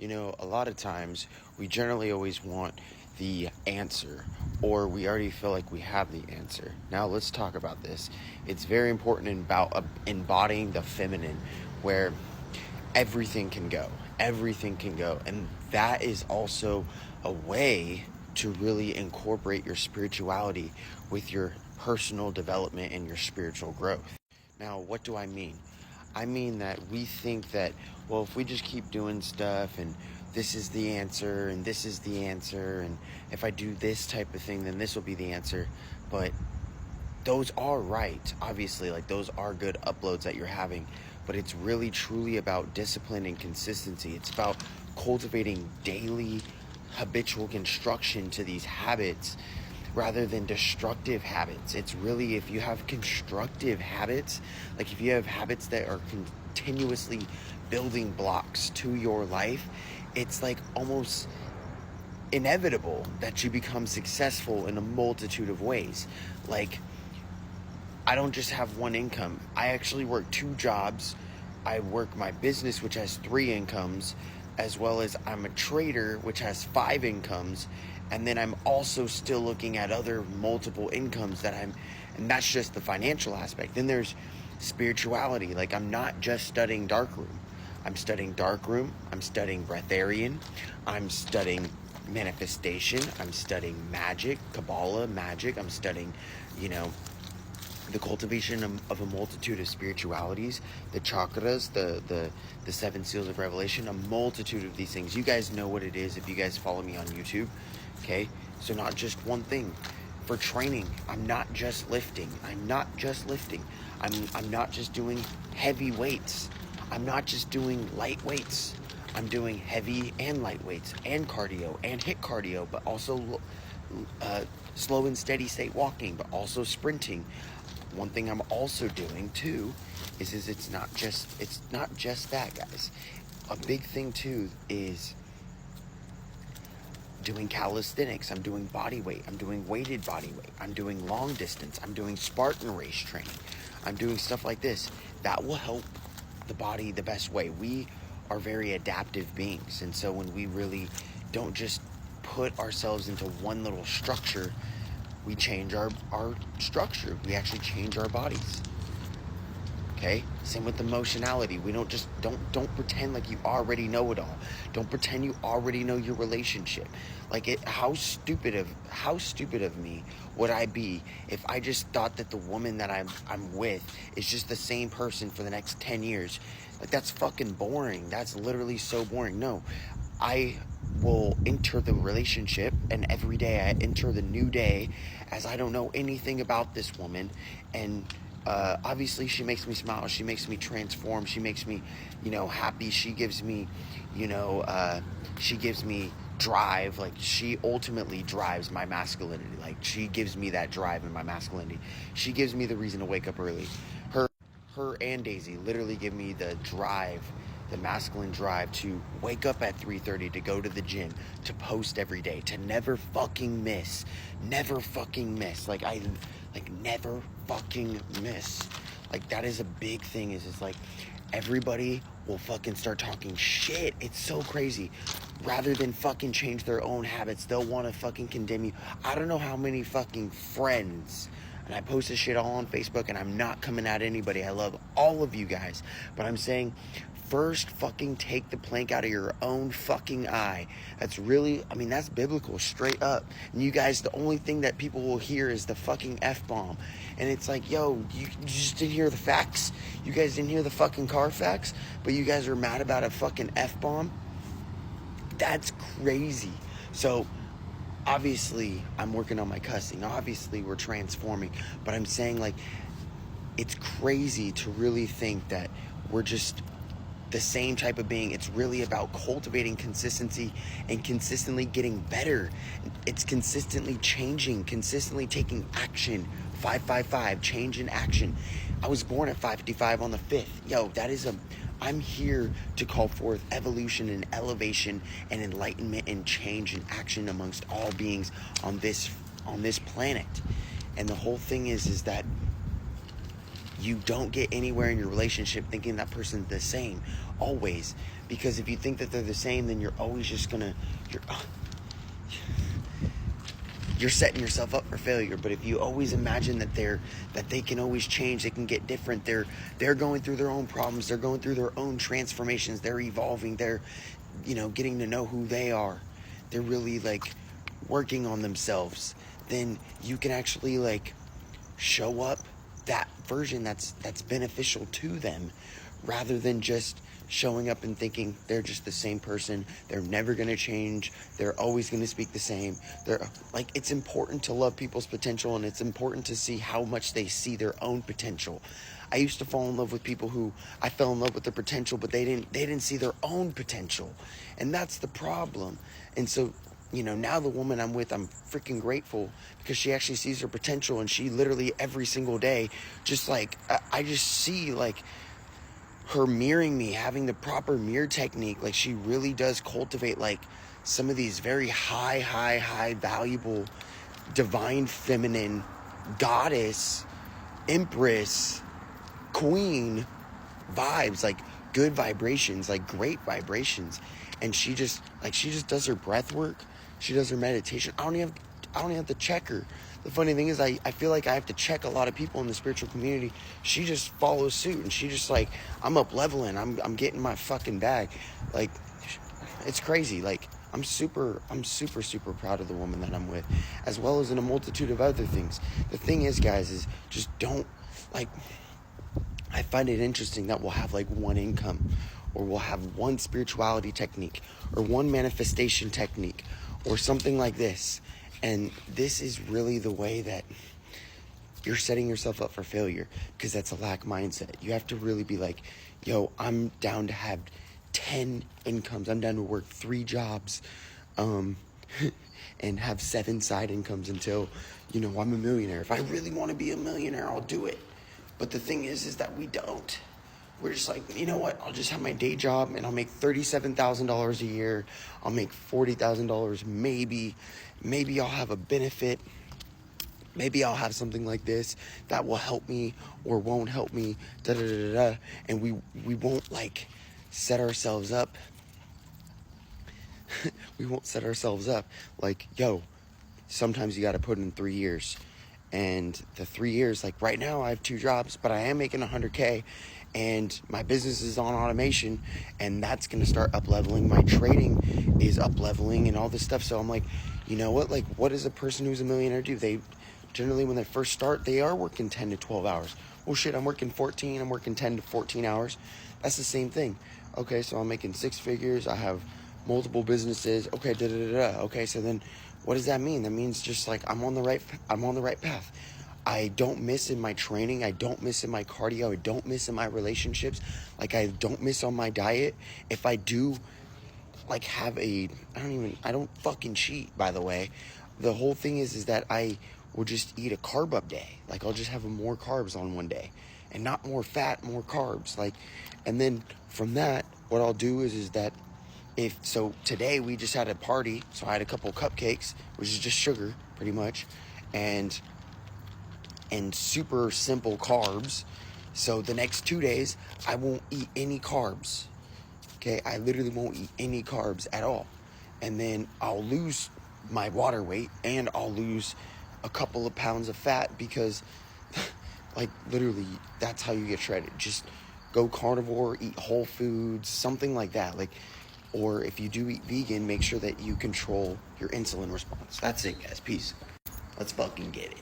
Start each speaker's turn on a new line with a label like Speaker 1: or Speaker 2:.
Speaker 1: A lot of times we generally always want the answer, or we already feel like we have the answer. Now let's talk about this. It's very important about embodying the feminine, where everything can go. Everything can go. And that is also a way to really incorporate your spirituality with your personal development and your spiritual growth. Now, what do I mean? I mean that we think that, well, if we just keep doing stuff and this is the answer and this is the answer, and if I do this type of thing, then this will be the answer. But those are right, obviously, like those are good uploads that you're having, but it's really truly about discipline and consistency. It's about cultivating daily habitual construction to these habits rather than destructive habits. It's really, if you have constructive habits, like if you have habits that are continuously building blocks to your life, it's like almost inevitable that you become successful in a multitude of ways. Like, I don't just have one income. I actually work 2 jobs. I work my business, which has 3 incomes, as well as I'm a trader, which has 5 incomes. And then I'm also still looking at other multiple incomes and that's just the financial aspect. Then there's spirituality. Like, I'm not just studying darkroom. I'm studying darkroom. I'm studying breatharian. I'm studying manifestation. I'm studying magic, Kabbalah, magic. I'm studying, the cultivation of a multitude of spiritualities, the chakras, the 7 seals of revelation, a multitude of these things. You guys know what it is if you guys follow me on YouTube, okay? So not just one thing. For training, I'm not just lifting. I'm not just doing heavy weights. I'm not just doing light weights. I'm doing heavy and light weights and cardio and HIIT cardio, but also slow and steady state walking, but also sprinting. One thing I'm also doing too is it's not just that, guys. A big thing too is doing calisthenics. I'm doing body weight. I'm doing weighted body weight. I'm doing long distance. I'm doing Spartan race training. I'm doing stuff like this. That will help the body the best way. We are very adaptive beings, and so when we really don't just put ourselves into one little structure, we change our structure. We actually change our bodies. Okay? Same with emotionality. We don't pretend like you already know it all. Don't pretend you already know your relationship. How stupid of me would I be if I just thought that the woman that I'm with is just the same person for the next 10 years. Like, that's fucking boring. That's literally so boring. No. I will enter the relationship, and every day I enter the new day as I don't know anything about this woman, and obviously she makes me smile, she makes me transform, she makes me happy, she gives me drive. Like, she ultimately drives my masculinity. Like, she gives me that drive in my masculinity. She gives me the reason to wake up early. Her and Daisy literally give me the drive, the masculine drive to wake up at 3:30, to go to the gym, to post every day, to never fucking miss. Never fucking miss. Never fucking miss. Like, that is a big thing. It's like everybody will fucking start talking shit. It's so crazy. Rather than fucking change their own habits, they'll want to fucking condemn you. I don't know how many fucking friends, and I post this shit all on Facebook, and I'm not coming at anybody. I love all of you guys. But I'm saying, first fucking take the plank out of your own fucking eye. That's biblical, straight up. And you guys, the only thing that people will hear is the fucking F-bomb. And it's like, yo, you just didn't hear the facts? You guys didn't hear the fucking car facts? But you guys are mad about a fucking F-bomb? That's crazy. So, obviously, I'm working on my cussing. Obviously, we're transforming. But I'm saying, it's crazy to really think that we're just the same type of being. It's really about cultivating consistency and consistently getting better. It's consistently changing, consistently taking action. 555, change in action. I was born at 555 on the 5th. Yo, I'm here to call forth evolution and elevation and enlightenment and change and action amongst all beings on this planet. And the whole thing is that you don't get anywhere in your relationship thinking that person's the same. always. Because if you think that they're the same, then you're always just gonna, you're setting yourself up for failure. But if you always imagine that they can always change, they can get different, they're going through their own problems, they're going through their own transformations, they're evolving, they're, getting to know who they are, they're really like working on themselves, then you can actually like show up that version that's beneficial to them, rather than just showing up and thinking they're just the same person, they're never going to change, they're always going to speak the same. They're like, it's important to love people's potential, and it's important to see how much they see their own potential. I used to fall in love with people who I fell in love with their potential, but they didn't see their own potential, and that's the problem. And so, now the woman I'm with, I'm freaking grateful, because she actually sees her potential, and she literally every single day, just like, I just see like her mirroring me, having the proper mirror technique. Like, she really does cultivate like some of these very high valuable divine feminine goddess, empress, queen vibes, like good vibrations, like great vibrations. And she just does her breath work, she does her meditation. I don't even have to check her. The funny thing is, I feel like I have to check a lot of people in the spiritual community. She just follows suit, and she just like, I'm up leveling, I'm getting my fucking bag. Like, it's crazy. Like, I'm super proud of the woman that I'm with, as well as in a multitude of other things. The thing is, guys, is just don't, like, I find it interesting that we'll have like one income, or we'll have one spirituality technique, or one manifestation technique, or something like this. And this is really the way that you're setting yourself up for failure, because that's a lack mindset. You have to really be like, yo, I'm down to have 10 incomes. I'm down to work 3 jobs, and have 7 side incomes until, I'm a millionaire. If I really want to be a millionaire, I'll do it. But the thing is that we don't. We're just like, you know what? I'll just have my day job, and I'll make $37,000 a year. I'll make $40,000 maybe. Maybe I'll have a benefit. Maybe I'll have something like this that will help me or won't help me. And we won't like set ourselves up. We won't set ourselves up like, yo, sometimes you got to put in 3 years. And the 3 years, like right now I have 2 jobs, but I am making $100K, and my business is on automation, and that's going to start up leveling. My trading is up leveling and all this stuff. So I'm like, you know what? Like, what does a person who's a millionaire do? They generally, when they first start, they are working 10 to 12 hours. Well, shit, I'm working 14. I'm working 10 to 14 hours. That's the same thing. Okay, so I'm making 6 figures. I have multiple businesses. Okay, Okay, so then what does that mean? That means just like I'm on the right path. I don't miss in my training. I don't miss in my cardio. I don't miss in my relationships. Like, I don't miss on my diet. If I do like have I don't fucking cheat, by the way. The whole thing is that I will just eat a carb up day. Like, I'll just have more carbs on one day, and not more fat, more carbs. Like, and then from that, what I'll do is that so today we just had a party, so I had a couple cupcakes, which is just sugar pretty much, and super simple carbs. So the next 2 days I won't eat any carbs. Okay, I literally won't eat any carbs at all. And then I'll lose my water weight, and I'll lose a couple of pounds of fat, because like literally that's how you get shredded. Just go carnivore, eat whole foods, something like that. Like, or if you do eat vegan, make sure that you control your insulin response. That's it, guys. Peace. Let's fucking get it.